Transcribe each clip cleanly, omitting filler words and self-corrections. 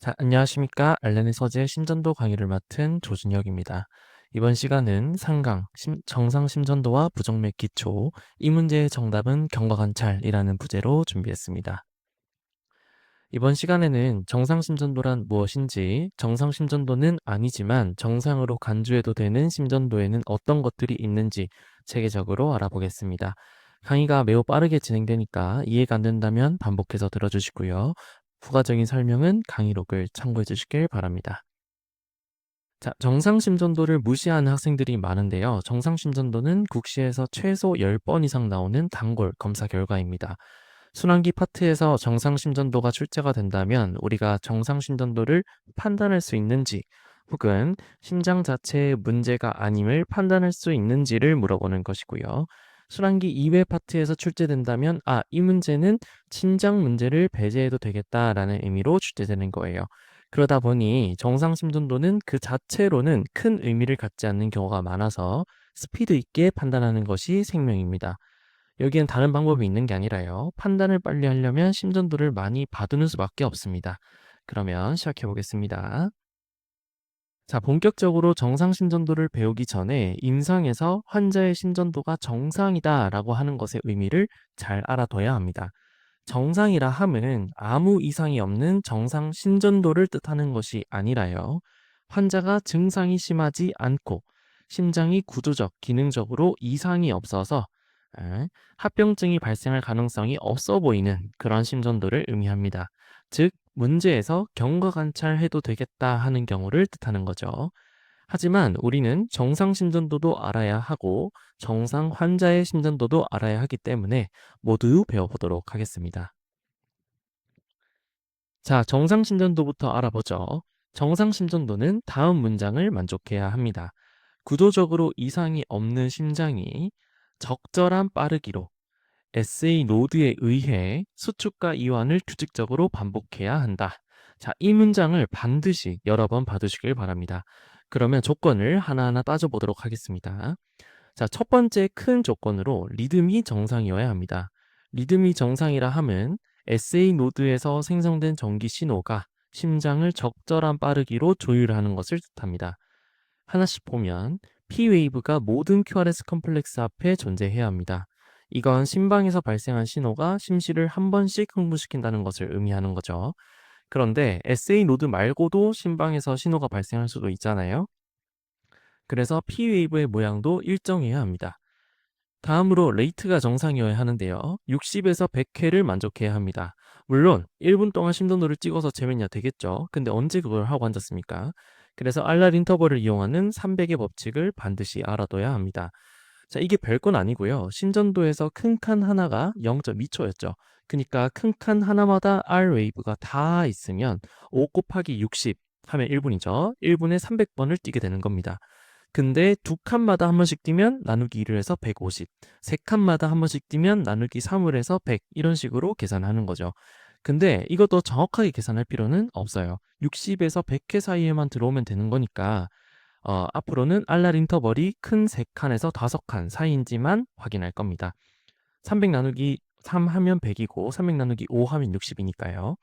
자, 안녕하십니까. 알렌의 서재 심전도 강의를 맡은 조준혁입니다. 이번 시간은 상강, 정상 심전도와 부정맥 기초, 이 문제의 정답은 경과관찰이라는 부제로 준비했습니다. 이번 시간에는 정상 심전도란 무엇인지, 정상 심전도는 아니지만 정상으로 간주해도 되는 심전도에는 어떤 것들이 있는지 체계적으로 알아보겠습니다. 강의가 매우 빠르게 진행되니까 이해가 안 된다면 반복해서 들어주시고요. 부가적인 설명은 강의록을 참고해 주시길 바랍니다. 자, 정상 심전도를 무시하는 학생들이 많은데요. 정상 심전도는 국시에서 최소 10번 이상 나오는 단골 검사 결과입니다. 순환기 파트에서 정상 심전도가 출제가 된다면 우리가 정상 심전도를 판단할 수 있는지 혹은 심장 자체의 문제가 아님을 판단할 수 있는지를 물어보는 것이고요. 순환기 이외 파트에서 출제된다면 이 문제는 심장 문제를 배제해도 되겠다라는 의미로 출제되는 거예요. 그러다 보니 정상 심전도는 그 자체로는 큰 의미를 갖지 않는 경우가 많아서 스피드 있게 판단하는 것이 생명입니다. 여기엔 다른 방법이 있는 게 아니라요. 판단을 빨리 하려면 심전도를 많이 봐두는 수밖에 없습니다. 그러면 시작해 보겠습니다. 자, 본격적으로 정상 심전도를 배우기 전에 임상에서 환자의 심전도가 정상이다라고 하는 것의 의미를 잘 알아둬야 합니다. 정상이라 함은 아무 이상이 없는 정상 심전도를 뜻하는 것이 아니라요. 환자가 증상이 심하지 않고 심장이 구조적, 기능적으로 이상이 없어서 합병증이 발생할 가능성이 없어 보이는 그런 심전도를 의미합니다. 즉, 문제에서 경과 관찰해도 되겠다 하는 경우를 뜻하는 거죠. 하지만 우리는 정상 심전도도 알아야 하고 정상 환자의 심전도도 알아야 하기 때문에 모두 배워보도록 하겠습니다. 자, 정상 심전도부터 알아보죠. 정상 심전도는 다음 문장을 만족해야 합니다. 구조적으로 이상이 없는 심장이 적절한 빠르기로 SA 노드에 의해 수축과 이완을 규칙적으로 반복해야 한다. 자, 이 문장을 반드시 여러 번 봐두시길 바랍니다. 그러면 조건을 하나하나 따져보도록 하겠습니다. 자, 첫 번째 큰 조건으로 리듬이 정상이어야 합니다. 리듬이 정상이라 함은 SA 노드에서 생성된 전기 신호가 심장을 적절한 빠르기로 조율하는 것을 뜻합니다. 하나씩 보면 P웨이브가 모든 QRS 컴플렉스 앞에 존재해야 합니다. 이건 심방에서 발생한 신호가 심실을 한 번씩 흥분시킨다는 것을 의미하는 거죠. 그런데 SA 노드 말고도 심방에서 신호가 발생할 수도 있잖아요. 그래서 P웨이브의 모양도 일정해야 합니다. 다음으로 레이트가 정상이어야 하는데요. 60에서 100회를 만족해야 합니다. 물론 1분 동안 심전도를 찍어서 재면야 되겠죠. 근데 언제 그걸 하고 앉았습니까? 그래서 알랄 인터벌을 이용하는 300의 법칙을 반드시 알아둬야 합니다. 자, 이게 별건 아니고요. 심전도에서 큰 칸 하나가 0.2초였죠. 그러니까 큰 칸 하나마다 R 웨이브가 다 있으면 5 곱하기 60 하면 1분이죠. 1분에 300번을 뛰게 되는 겁니다. 근데 두 칸마다 한 번씩 뛰면 나누기 2를 해서 150, 세 칸마다 한 번씩 뛰면 나누기 3을 해서 100 이런 식으로 계산하는 거죠. 근데 이것도 정확하게 계산할 필요는 없어요. 60에서 100회 사이에만 들어오면 되는 거니까 앞으로는 알랄 인터벌이 큰 3칸에서 5칸 사이인지만 확인할 겁니다. 300 나누기 3 하면 100이고 300 나누기 5 하면 60이니까요.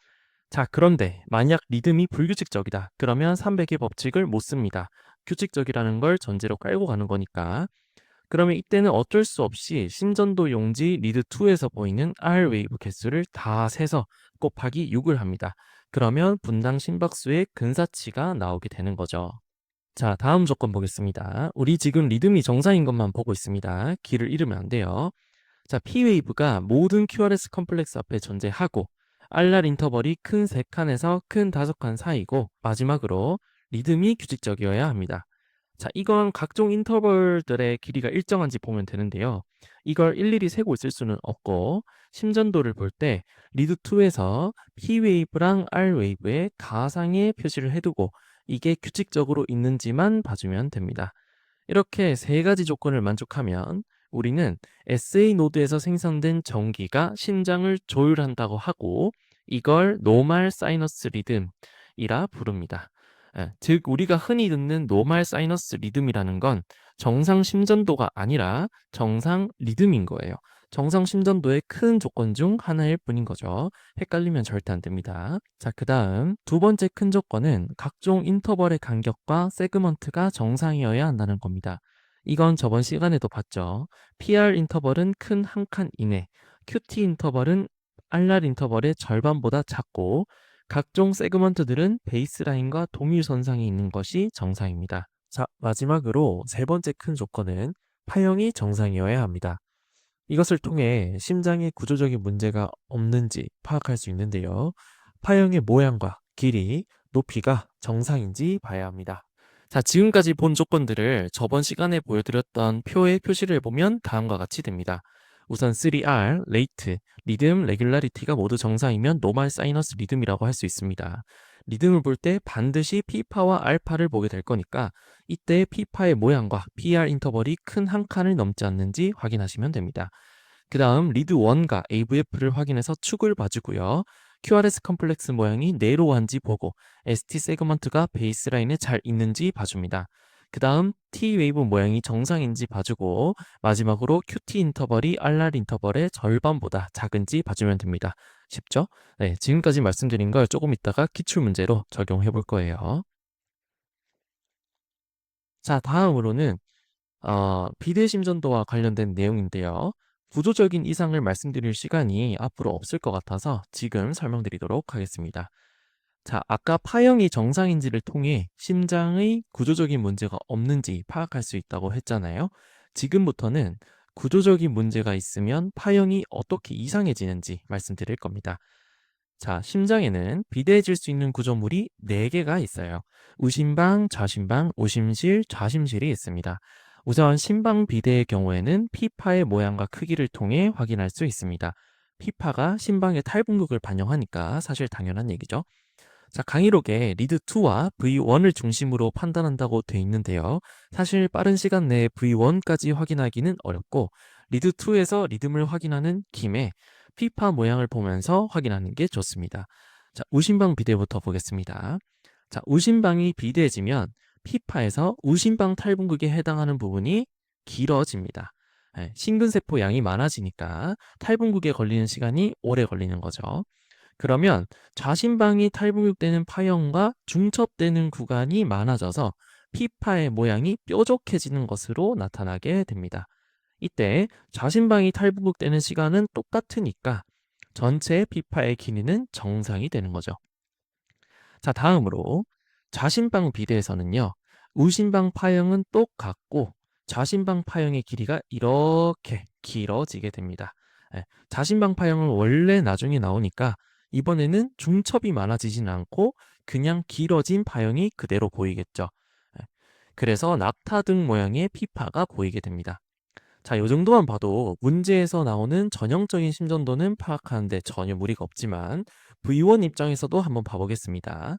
자, 그런데 만약 리듬이 불규칙적이다. 그러면 300의 법칙을 못 씁니다. 규칙적이라는 걸 전제로 깔고 가는 거니까. 그러면 이때는 어쩔 수 없이 심전도 용지 리드2에서 보이는 R 웨이브 개수를 다 세서 곱하기 6을 합니다. 그러면 분당 심박수의 근사치가 나오게 되는 거죠. 자, 다음 조건 보겠습니다. 우리 지금 리듬이 정상인 것만 보고 있습니다. 길을 잃으면 안 돼요. 자, P웨이브가 모든 QRS 컴플렉스 앞에 존재하고 알랄 인터벌이 큰 3칸에서 큰 5칸 사이고 마지막으로 리듬이 규칙적이어야 합니다. 자, 이건 각종 인터벌들의 길이가 일정한지 보면 되는데요. 이걸 일일이 세고 있을 수는 없고 심전도를 볼 때 리드2에서 P웨이브랑 R웨이브의 가상의 표시를 해두고 이게 규칙적으로 있는지만 봐주면 됩니다. 이렇게 세 가지 조건을 만족하면 우리는 SA 노드에서 생성된 전기가 심장을 조율한다고 하고 이걸 노말 사이너스 리듬이라 부릅니다. 즉 우리가 흔히 듣는 노말 사이너스 리듬이라는 건 정상 심전도가 아니라 정상 리듬인 거예요. 정상 심전도의 큰 조건 중 하나일 뿐인 거죠. 헷갈리면 절대 안 됩니다. 자, 그 다음 두 번째 큰 조건은 각종 인터벌의 간격과 세그먼트가 정상이어야 한다는 겁니다. 이건 저번 시간에도 봤죠. PR 인터벌은 큰 한 칸 이내, QT 인터벌은 RR 인터벌의 절반보다 작고 각종 세그먼트들은 베이스라인과 동일선상에 있는 것이 정상입니다. 자, 마지막으로 세 번째 큰 조건은 파형이 정상이어야 합니다. 이것을 통해 심장에 구조적인 문제가 없는지 파악할 수 있는데요. 파형의 모양과 길이, 높이가 정상인지 봐야 합니다. 자, 지금까지 본 조건들을 저번 시간에 보여드렸던 표의 표시를 보면 다음과 같이 됩니다. 우선 3R, 레이트, 리듬, 레귤라리티가 모두 정상이면 노멀 사이너스 리듬이라고 할 수 있습니다. 리듬을 볼 때 반드시 피파와 알파를 보게 될 거니까 이때 피파의 모양과 PR 인터벌이 큰 한 칸을 넘지 않는지 확인하시면 됩니다. 그 다음 리드 1과 AVF를 확인해서 축을 봐주고요. QRS 컴플렉스 모양이 네로한지 보고 ST 세그먼트가 베이스라인에 잘 있는지 봐줍니다. 그 다음 T 웨이브 모양이 정상인지 봐주고 마지막으로 QT 인터벌이 RR 인터벌의 절반보다 작은지 봐주면 됩니다. 쉽죠? 네, 지금까지 말씀드린 걸 조금 이따가 기출문제로 적용해 볼 거예요. 자, 다음으로는 비대심전도와 관련된 내용인데요. 구조적인 이상을 말씀드릴 시간이 앞으로 없을 것 같아서 지금 설명드리도록 하겠습니다. 자, 아까 파형이 정상인지를 통해 심장의 구조적인 문제가 없는지 파악할 수 있다고 했잖아요. 지금부터는 구조적인 문제가 있으면 파형이 어떻게 이상해지는지 말씀드릴 겁니다. 자, 심장에는 비대해질 수 있는 구조물이 4개가 있어요. 우심방, 좌심방, 오심실, 좌심실이 있습니다. 우선 심방 비대의 경우에는 피파의 모양과 크기를 통해 확인할 수 있습니다. 피파가 심방의 탈분극을 반영하니까 사실 당연한 얘기죠. 자, 강의록에 리드2와 V1을 중심으로 판단한다고 돼 있는데요. 사실 빠른 시간 내에 V1까지 확인하기는 어렵고 리드2에서 리듬을 확인하는 김에 피파 모양을 보면서 확인하는 게 좋습니다. 자, 우심방 비대부터 보겠습니다. 자, 우심방이 비대해지면 피파에서 우심방 탈분극에 해당하는 부분이 길어집니다. 신근세포 양이 많아지니까 탈분극에 걸리는 시간이 오래 걸리는 거죠. 그러면 좌심방이 탈분극되는 파형과 중첩되는 구간이 많아져서 피파의 모양이 뾰족해지는 것으로 나타나게 됩니다. 이때 좌심방이 탈분극되는 시간은 똑같으니까 전체 피파의 길이는 정상이 되는 거죠. 자, 다음으로 좌심방 비대에서는요. 우심방 파형은 똑같고 좌심방 파형의 길이가 이렇게 길어지게 됩니다. 좌심방 파형은 원래 나중에 나오니까 이번에는 중첩이 많아지진 않고 그냥 길어진 파형이 그대로 보이겠죠. 그래서 낙타등 모양의 피파가 보이게 됩니다. 자, 요 정도만 봐도 문제에서 나오는 전형적인 심전도는 파악하는데 전혀 무리가 없지만 V1 입장에서도 한번 봐보겠습니다.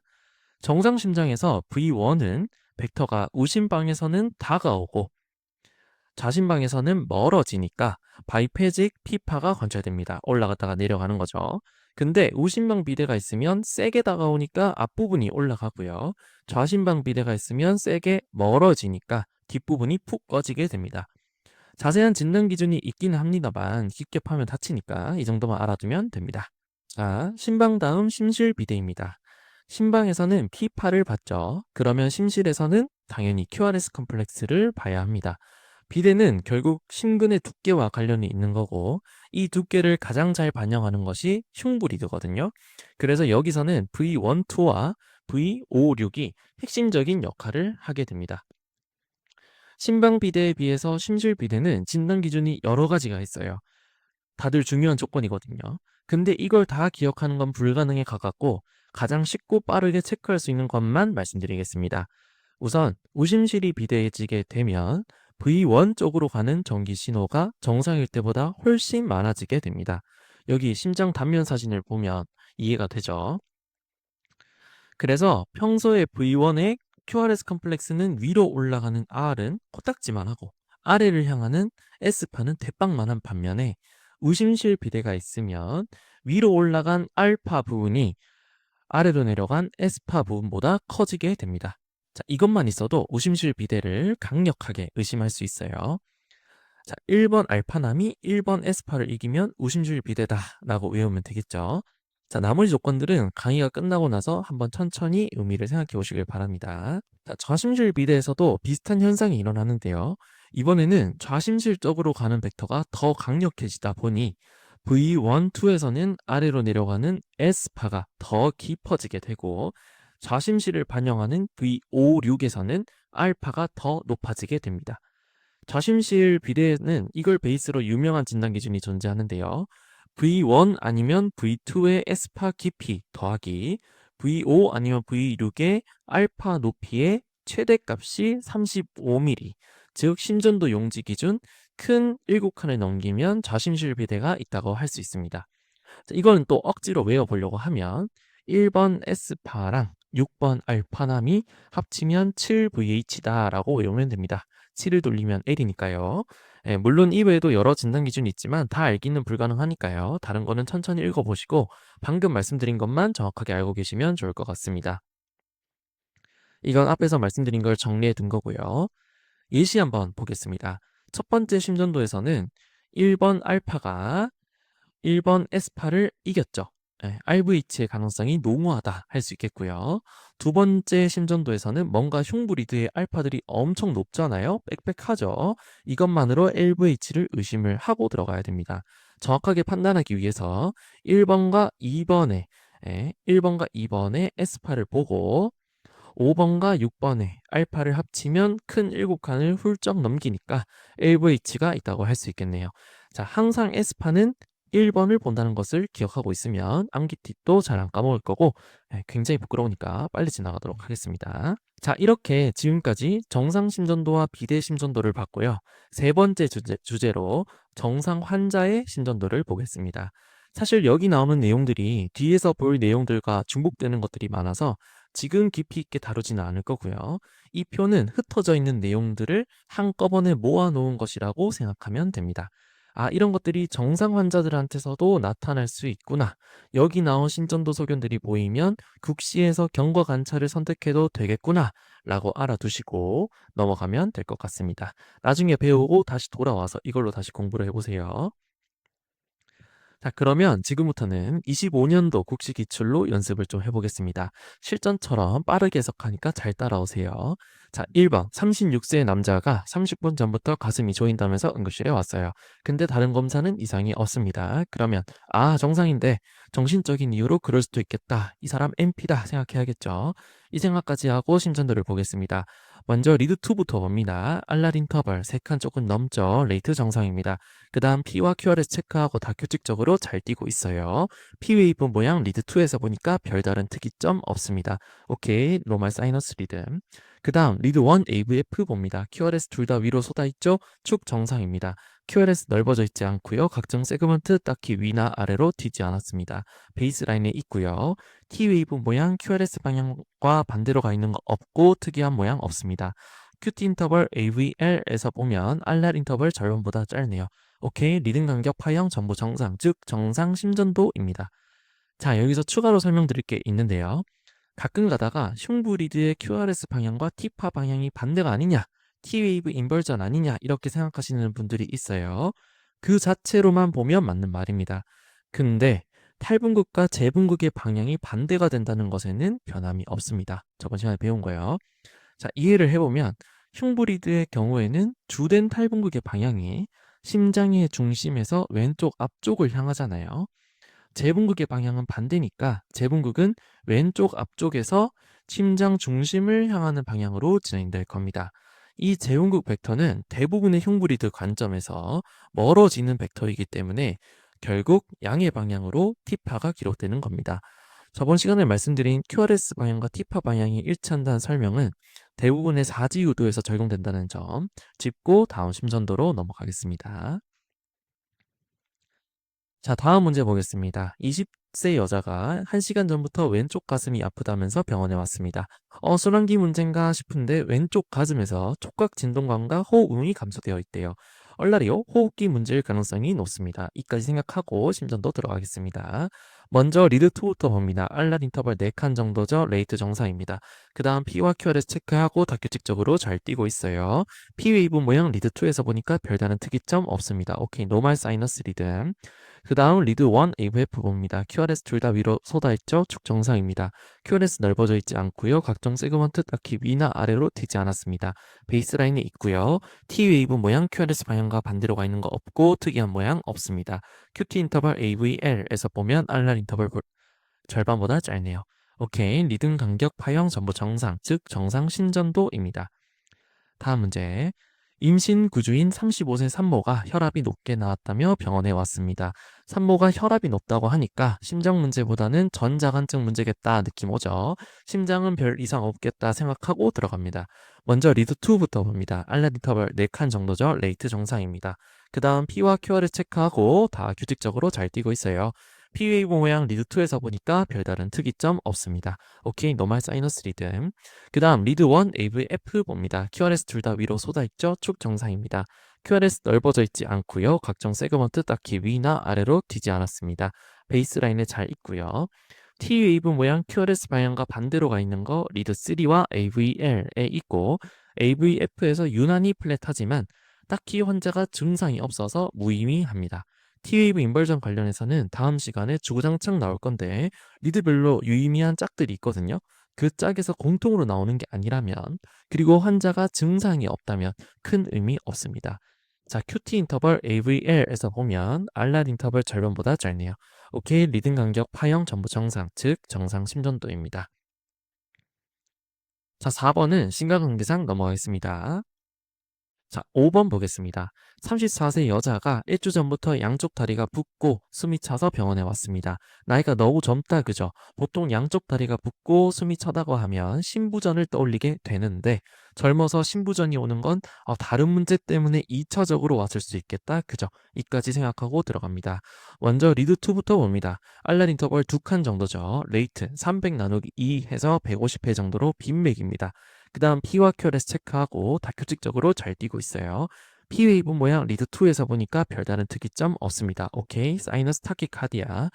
정상 심장에서 V1은 벡터가 우심방에서는 다가오고 좌심방에서는 멀어지니까 바이페직 피파가 관찰됩니다. 올라갔다가 내려가는 거죠. 근데 우심방 비대가 있으면 세게 다가오니까 앞부분이 올라가고요. 좌심방 비대가 있으면 세게 멀어지니까 뒷부분이 푹 꺼지게 됩니다. 자세한 진단 기준이 있기는 합니다만 깊게 파면 다치니까 이 정도만 알아두면 됩니다. 자, 심방 다음 심실 비대입니다. 심방에서는 피파를 봤죠. 그러면 심실에서는 당연히 QRS 컴플렉스를 봐야 합니다. 비대는 결국 심근의 두께와 관련이 있는 거고 이 두께를 가장 잘 반영하는 것이 흉부리드거든요. 그래서 여기서는 V12와 V56이 핵심적인 역할을 하게 됩니다. 심방 비대에 비해서 심실 비대는 진단 기준이 여러 가지가 있어요. 다들 중요한 조건이거든요. 근데 이걸 다 기억하는 건 불가능에 가깝고 가장 쉽고 빠르게 체크할 수 있는 것만 말씀드리겠습니다. 우선 우심실이 비대해지게 되면 V1 쪽으로 가는 전기 신호가 정상일 때보다 훨씬 많아지게 됩니다. 여기 심장 단면 사진을 보면 이해가 되죠? 그래서 평소에 V1의 QRS 컴플렉스는 위로 올라가는 R은 코딱지만 하고 아래를 향하는 S파는 대빵만한 반면에 우심실 비대가 있으면 위로 올라간 알파 부분이 아래로 내려간 S파 부분보다 커지게 됩니다. 자, 이것만 있어도 우심실 비대를 강력하게 의심할 수 있어요. 자, 1번 알파남이 1번 에스파를 이기면 우심줄 비대다라고 외우면 되겠죠. 자, 나머지 조건들은 강의가 끝나고 나서 한번 천천히 의미를 생각해 보시길 바랍니다. 자, 좌심실 비대에서도 비슷한 현상이 일어나는데요. 이번에는 좌심실적으로 가는 벡터가 더 강력해지다 보니 V1, 2에서는 아래로 내려가는 S파가 더 깊어지게 되고 좌심실을 반영하는 V5, 6에서는 알파가 더 높아지게 됩니다. 좌심실 비례는 이걸 베이스로 유명한 진단 기준이 존재하는데요. V1 아니면 V2의 에스파 깊이 더하기 V5 아니면 V6의 알파 높이의 최대값이 35mm, 즉 심전도 용지 기준 큰 7칸을 넘기면 좌심실 비례가 있다고 할 수 있습니다. 자, 이거는 또 억지로 외워보려고 하면 1번 S파랑 6번 알파남이 합치면 7VH다 라고 외우면 됩니다. 7을 돌리면 L이니까요. 예, 물론 이외에도 여러 진단 기준이 있지만 다 알기는 불가능하니까요. 다른 거는 천천히 읽어보시고 방금 말씀드린 것만 정확하게 알고 계시면 좋을 것 같습니다. 이건 앞에서 말씀드린 걸 정리해 둔 거고요. 예시 한번 보겠습니다. 첫 번째 심전도에서는 1번 알파가 1번 에스파를 이겼죠. RVH의 가능성이 농후하다 할 수 있겠고요. 두 번째 심전도에서는 뭔가 흉브리드의 알파들이 엄청 높잖아요. 빽빽하죠. 이것만으로 LVH를 의심을 하고 들어가야 됩니다. 정확하게 판단하기 위해서 1번과 2번에 1번과 2번의 에스파를 보고 5번과 6번의 알파를 합치면 큰 7칸을 훌쩍 넘기니까 LVH가 있다고 할 수 있겠네요. 자, 항상 에스파는 1번을 본다는 것을 기억하고 있으면 암기팁도 잘 안 까먹을 거고 굉장히 부끄러우니까 빨리 지나가도록 하겠습니다. 자, 이렇게 지금까지 정상 심전도와 비대 심전도를 봤고요. 세 번째 주제로 정상 환자의 심전도를 보겠습니다. 사실 여기 나오는 내용들이 뒤에서 볼 내용들과 중복되는 것들이 많아서 지금 깊이 있게 다루지는 않을 거고요. 이 표는 흩어져 있는 내용들을 한꺼번에 모아놓은 것이라고 생각하면 됩니다. 아, 이런 것들이 정상 환자들한테서도 나타날 수 있구나. 여기 나온 심전도 소견들이 보이면 국시에서 경과 관찰을 선택해도 되겠구나 라고 알아두시고 넘어가면 될 것 같습니다. 나중에 배우고 다시 돌아와서 이걸로 다시 공부를 해보세요. 자, 그러면 지금부터는 25년도 국시 기출로 연습을 좀 해보겠습니다. 실전처럼 빠르게 해석하니까 잘 따라오세요. 자, 1번 36세의 남자가 30분 전부터 가슴이 조인다면서 응급실에 왔어요. 근데 다른 검사는 이상이 없습니다. 그러면 정상인데 정신적인 이유로 그럴 수도 있겠다. 이 사람 MP다 생각해야겠죠. 이 생각까지 하고 심전도를 보겠습니다. 먼저 리드2부터 봅니다. 알랄 인터벌 3칸 조금 넘죠. 레이트 정상입니다. 그 다음 P와 QRS 체크하고 다 규칙적으로 잘 띄고 있어요. P 웨이브 모양 리드2에서 보니까 별다른 특이점 없습니다. 오케이, 노멀 사이너스 리듬. 그 다음 리드1 AVF 봅니다. QRS 둘 다 위로 쏟아있죠? 축 정상입니다. QRS 넓어져 있지 않고요. 각종 세그먼트 딱히 위나 아래로 튀지 않았습니다. 베이스라인에 있고요. T웨이브 모양 QRS 방향과 반대로 가 있는 거 없고 특이한 모양 없습니다. QT 인터벌 AVL에서 보면 알랄 인터벌 절반보다 짧네요. 오케이, 리듬 간격 파형 전부 정상, 즉 정상 심전도입니다. 자, 여기서 추가로 설명드릴 게 있는데요. 가끔 가다가 흉브리드의 QRS 방향과 T파 방향이 반대가 아니냐, T웨이브 인버전 아니냐 이렇게 생각하시는 분들이 있어요. 그 자체로만 보면 맞는 말입니다. 근데 탈분극과 재분극의 방향이 반대가 된다는 것에는 변함이 없습니다. 저번 시간에 배운 거예요. 자, 이해를 해보면 흉브리드의 경우에는 주된 탈분극의 방향이 심장의 중심에서 왼쪽 앞쪽을 향하잖아요. 재분극의 방향은 반대니까 재분극은 왼쪽 앞쪽에서 심장 중심을 향하는 방향으로 진행될 겁니다. 이 재분극 벡터는 대부분의 흉브리드 관점에서 멀어지는 벡터이기 때문에 결국 양의 방향으로 T파가 기록되는 겁니다. 저번 시간에 말씀드린 QRS 방향과 T파 방향이 일치한다는 설명은 대부분의 사지유도에서 적용된다는 점 짚고 다음 심전도로 넘어가겠습니다. 자, 다음 문제 보겠습니다. 20세 여자가 1시간 전부터 왼쪽 가슴이 아프다면서 병원에 왔습니다. 순환기 문제인가 싶은데 왼쪽 가슴에서 촉각 진동감과 호흡음이 감소되어 있대요. 얼라리요, 호흡기 문제일 가능성이 높습니다. 이까지 생각하고 심전도 들어가겠습니다. 먼저 리드 2부터 봅니다. 알랏 인터벌 4칸 정도죠. 레이트 정상입니다. 그 다음 P와 QRS 체크하고 다규칙적으로 잘 뛰고 있어요. P 웨이브 모양 리드 2에서 보니까 별다른 특이점 없습니다. 오케이, 노말 사이너스 리듬. 그 다음 리드 1 AVF 봅니다. QRS 둘 다 위로 쏟아있죠? 축 정상입니다. QRS 넓어져 있지 않고요. 각종 세그먼트 딱히 위나 아래로 튀지 않았습니다. 베이스라인이 있고요. T 웨이브 모양 QRS 방향과 반대로 가 있는 거 없고 특이한 모양 없습니다. QT 인터벌 AVL에서 보면 알랄 인터벌 절반보다 짧네요. 오케이, 리듬 간격 파형 전부 정상, 즉 정상 신전도입니다. 다음 문제. 임신 구주인 35세 산모가 혈압이 높게 나왔다며 병원에 왔습니다. 산모가 혈압이 높다고 하니까 심장 문제보다는 전자간증 문제겠다 느낌 오죠. 심장은 별 이상 없겠다 생각하고 들어갑니다. 먼저 리드 2부터 봅니다. 알렛 인터벌 4칸 정도죠. 레이트 정상입니다. 그 다음 P와 QR을 체크하고 다 규칙적으로 잘 뛰고 있어요. P웨이브 모양 리드 2에서 보니까 별다른 특이점 없습니다. 오케이, 노말 사이너스 리듬. 그 다음 리드 1 AVF 봅니다. QRS 둘 다 위로 쏟아있죠? 축 정상입니다. QRS 넓어져 있지 않고요. 각종 세그먼트 딱히 위나 아래로 튀지 않았습니다. 베이스라인에 잘 있고요. T웨이브 모양 QRS 방향과 반대로 가 있는 거 리드 3와 AVL에 있고 AVF에서 유난히 플랫하지만 딱히 환자가 증상이 없어서 무의미합니다. T웨이브 인벌전 관련해서는 다음 시간에 주구장창 나올 건데 리드별로 유의미한 짝들이 있거든요. 그 짝에서 공통으로 나오는 게 아니라면, 그리고 환자가 증상이 없다면 큰 의미 없습니다. 자, QT 인터벌 AVL에서 보면 알랏 인터벌 절반보다 짧네요. 오케이, 리듬 간격 파형 전부 정상, 즉 정상 심전도입니다. 자, 4번은 심각관계상 넘어가겠습니다. 자, 5번 보겠습니다. 34세 여자가 일주 전부터 양쪽 다리가 붓고 숨이 차서 병원에 왔습니다. 나이가 너무 젊다, 그죠? 보통 양쪽 다리가 붓고 숨이 차다고 하면 신부전을 떠올리게 되는데 젊어서 신부전이 오는 건 다른 문제 때문에 2차적으로 왔을 수 있겠다, 그죠? 이까지 생각하고 들어갑니다. 먼저 리드2부터 봅니다. 알랄 인터벌 2칸 정도죠. 레이트 300 나누기 2 해서 150회 정도로 빈맥입니다. 그 다음 P와 QRS 체크하고 다규칙적으로 잘 뛰고 있어요. P웨이브 모양 리드2에서 보니까 별다른 특이점 없습니다. 오케이, 사이너스 타키카디아.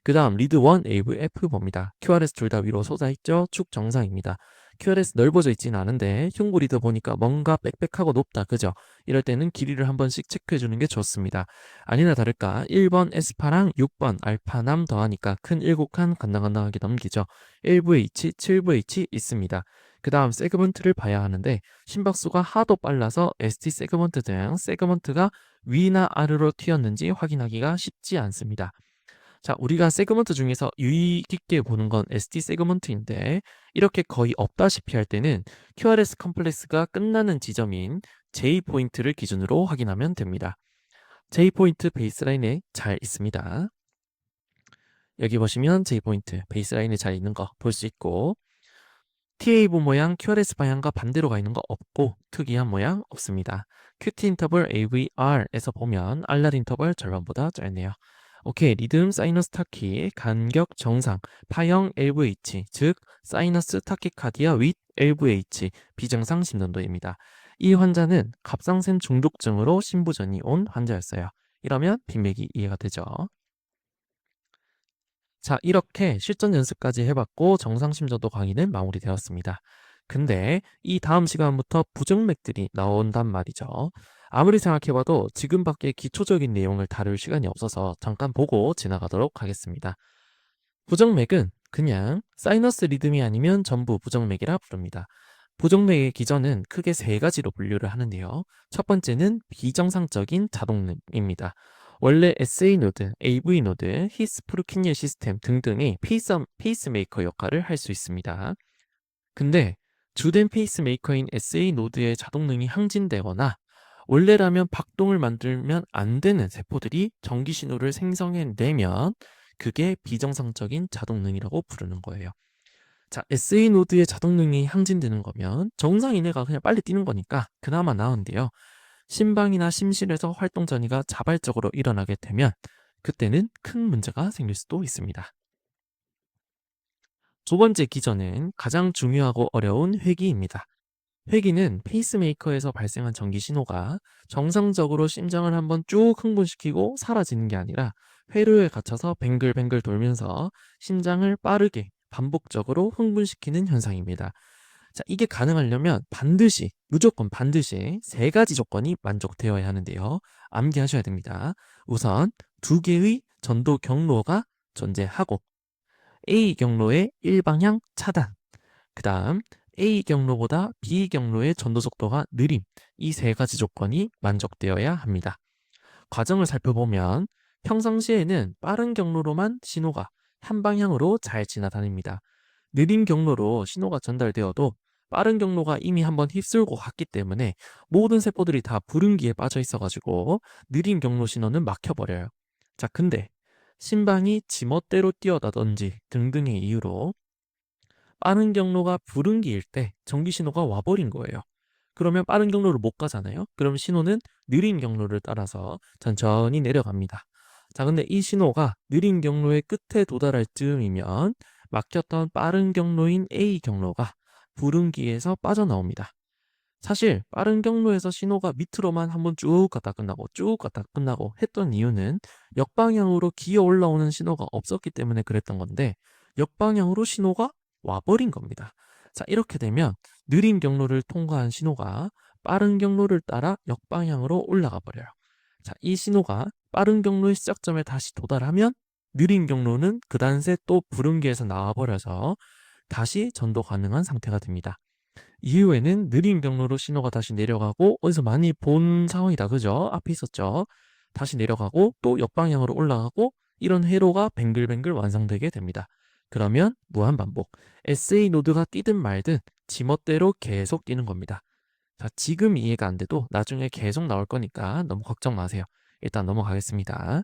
그 다음 리드 1 AVF 봅니다. QRS 둘 다 위로 솟아있죠? 축 정상입니다. QRS 넓어져 있진 않은데 흉부 리드 보니까 뭔가 빽빽하고 높다, 그죠? 이럴 때는 길이를 한 번씩 체크해주는 게 좋습니다. 아니나 다를까 1번 에스파랑 6번 알파남 더하니까 큰 7칸 간당간당하게 넘기죠. 1VH, 7VH 있습니다. 그 다음 세그먼트를 봐야 하는데 심박수가 하도 빨라서 ST 세그먼트 등 세그먼트가 위나 아래로 튀었는지 확인하기가 쉽지 않습니다. 자, 우리가 세그먼트 중에서 유의 깊게 보는 건 ST 세그먼트인데 이렇게 거의 없다시피 할 때는 QRS 컴플렉스가 끝나는 지점인 J 포인트를 기준으로 확인하면 됩니다. J 포인트 베이스라인에 잘 있습니다. 여기 보시면 J 포인트 베이스라인에 잘 있는 거 볼 수 있고 TAV 모양 QRS 방향과 반대로 가 있는 거 없고 특이한 모양 없습니다. QT 인터벌 AVR에서 보면 알랄 인터벌 절반보다 짧네요. 오케이, 리듬 사이너스 타키 간격 정상 파형 LVH 즉 사이너스 타키카디아 윗 LVH 비정상 심전도입니다. 이 환자는 갑상샘 중독증으로 신부전이 온 환자였어요. 이러면 빈맥이 이해가 되죠. 자, 이렇게 실전 연습까지 해봤고 정상심전도 강의는 마무리되었습니다. 근데 이 다음 시간부터 부정맥들이 나온단 말이죠. 아무리 생각해봐도 지금밖에 기초적인 내용을 다룰 시간이 없어서 잠깐 보고 지나가도록 하겠습니다. 부정맥은 그냥 사이너스 리듬이 아니면 전부 부정맥이라 부릅니다. 부정맥의 기전은 크게 세 가지로 분류를 하는데요. 첫 번째는 비정상적인 자동음입니다. 원래 SA 노드, AV 노드, 히스프루키니아 시스템 등등의 페이스메이커 역할을 할 수 있습니다. 근데 주된 페이스메이커인 SA 노드의 자동능이 항진되거나 원래라면 박동을 만들면 안 되는 세포들이 전기 신호를 생성해내면 그게 비정상적인 자동능이라고 부르는 거예요. 자, SA 노드의 자동능이 항진되는 거면 정상 이내가 그냥 빨리 뛰는 거니까 그나마 나은데요. 심방이나 심실에서 활동 전이가 자발적으로 일어나게 되면 그때는 큰 문제가 생길 수도 있습니다. 두 번째 기전은 가장 중요하고 어려운 회귀입니다. 회기는 페이스메이커에서 발생한 전기 신호가 정상적으로 심장을 한번 쭉 흥분시키고 사라지는 게 아니라 회로에 갇혀서 뱅글뱅글 돌면서 심장을 빠르게 반복적으로 흥분시키는 현상입니다. 자, 이게 가능하려면 반드시, 무조건 반드시 세 가지 조건이 만족되어야 하는데요. 암기하셔야 됩니다. 우선 두 개의 전도 경로가 존재하고 A 경로의 일방향 차단, 그 다음 A 경로보다 B 경로의 전도 속도가 느림, 이 세 가지 조건이 만족되어야 합니다. 과정을 살펴보면 평상시에는 빠른 경로로만 신호가 한 방향으로 잘 지나다닙니다. 느린 경로로 신호가 전달되어도 빠른 경로가 이미 한번 휩쓸고 갔기 때문에 모든 세포들이 다 불응기에 빠져 있어가지고 느린 경로 신호는 막혀버려요. 자, 근데 심방이 지멋대로 뛰어다든지 등등의 이유로 빠른 경로가 불응기일 때 전기 신호가 와버린 거예요. 그러면 빠른 경로를 못 가잖아요. 그럼 신호는 느린 경로를 따라서 천천히 내려갑니다. 자, 근데 이 신호가 느린 경로의 끝에 도달할 즈음이면 막혔던 빠른 경로인 A 경로가 불응기에서 빠져나옵니다. 사실 빠른 경로에서 신호가 밑으로만 한번 쭉 갔다 끝나고 쭉 갔다 끝나고 했던 이유는 역방향으로 기어 올라오는 신호가 없었기 때문에 그랬던 건데 역방향으로 신호가 와버린 겁니다. 자, 이렇게 되면 느린 경로를 통과한 신호가 빠른 경로를 따라 역방향으로 올라가 버려요. 자, 이 신호가 빠른 경로의 시작점에 다시 도달하면 느린 경로는 그단세 또 불응기에서 나와버려서 다시 전도 가능한 상태가 됩니다. 이후에는 느린 경로로 신호가 다시 내려가고 어디서 많이 본 상황이다. 그죠? 앞에 있었죠. 다시 내려가고 또 역방향으로 올라가고 이런 회로가 뱅글뱅글 완성되게 됩니다. 그러면 무한반복. SA 노드가 뛰든 말든 지멋대로 계속 뛰는 겁니다. 자, 지금 이해가 안 돼도 나중에 계속 나올 거니까 너무 걱정 마세요. 일단 넘어가겠습니다.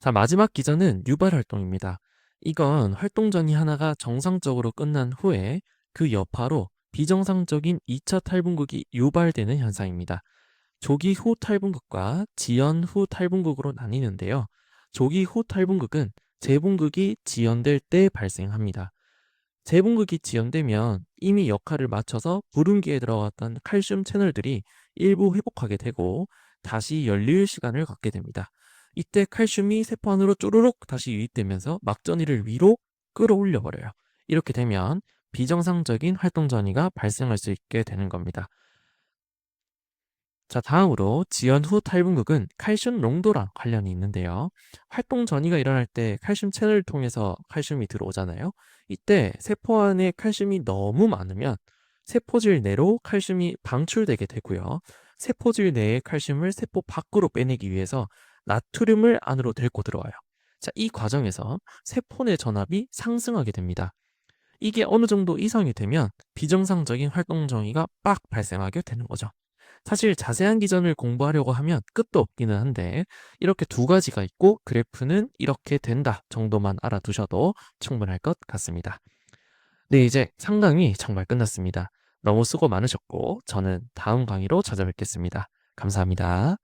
자, 마지막 기전은 유발 활동입니다. 이건 활동 전이 하나가 정상적으로 끝난 후에 그 여파로 비정상적인 2차 탈분극이 유발되는 현상입니다. 조기 후 탈분극과 지연 후 탈분극으로 나뉘는데요. 조기 후 탈분극은 재분극이 지연될 때 발생합니다. 재분극이 지연되면 이미 역할을 마쳐서 불응기에 들어갔던 칼슘 채널들이 일부 회복하게 되고 다시 열릴 시간을 갖게 됩니다. 이때 칼슘이 세포 안으로 쪼르륵 다시 유입되면서 막전이를 위로 끌어올려 버려요. 이렇게 되면 비정상적인 활동 전이가 발생할 수 있게 되는 겁니다. 자, 다음으로 지연 후 탈분극은 칼슘 농도랑 관련이 있는데요. 활동 전이가 일어날 때 칼슘 채널을 통해서 칼슘이 들어오잖아요. 이때 세포 안에 칼슘이 너무 많으면 세포질 내로 칼슘이 방출되게 되고요. 세포질 내의 칼슘을 세포 밖으로 빼내기 위해서 나트륨을 안으로 데리고 들어와요. 자, 이 과정에서 세포 내 전압이 상승하게 됩니다. 이게 어느 정도 이상이 되면 비정상적인 활동 정의가 빡 발생하게 되는 거죠. 사실 자세한 기전을 공부하려고 하면 끝도 없기는 한데 이렇게 두 가지가 있고 그래프는 이렇게 된다 정도만 알아두셔도 충분할 것 같습니다. 네, 이제 3강이 정말 끝났습니다. 너무 수고 많으셨고 저는 다음 강의로 찾아뵙겠습니다. 감사합니다.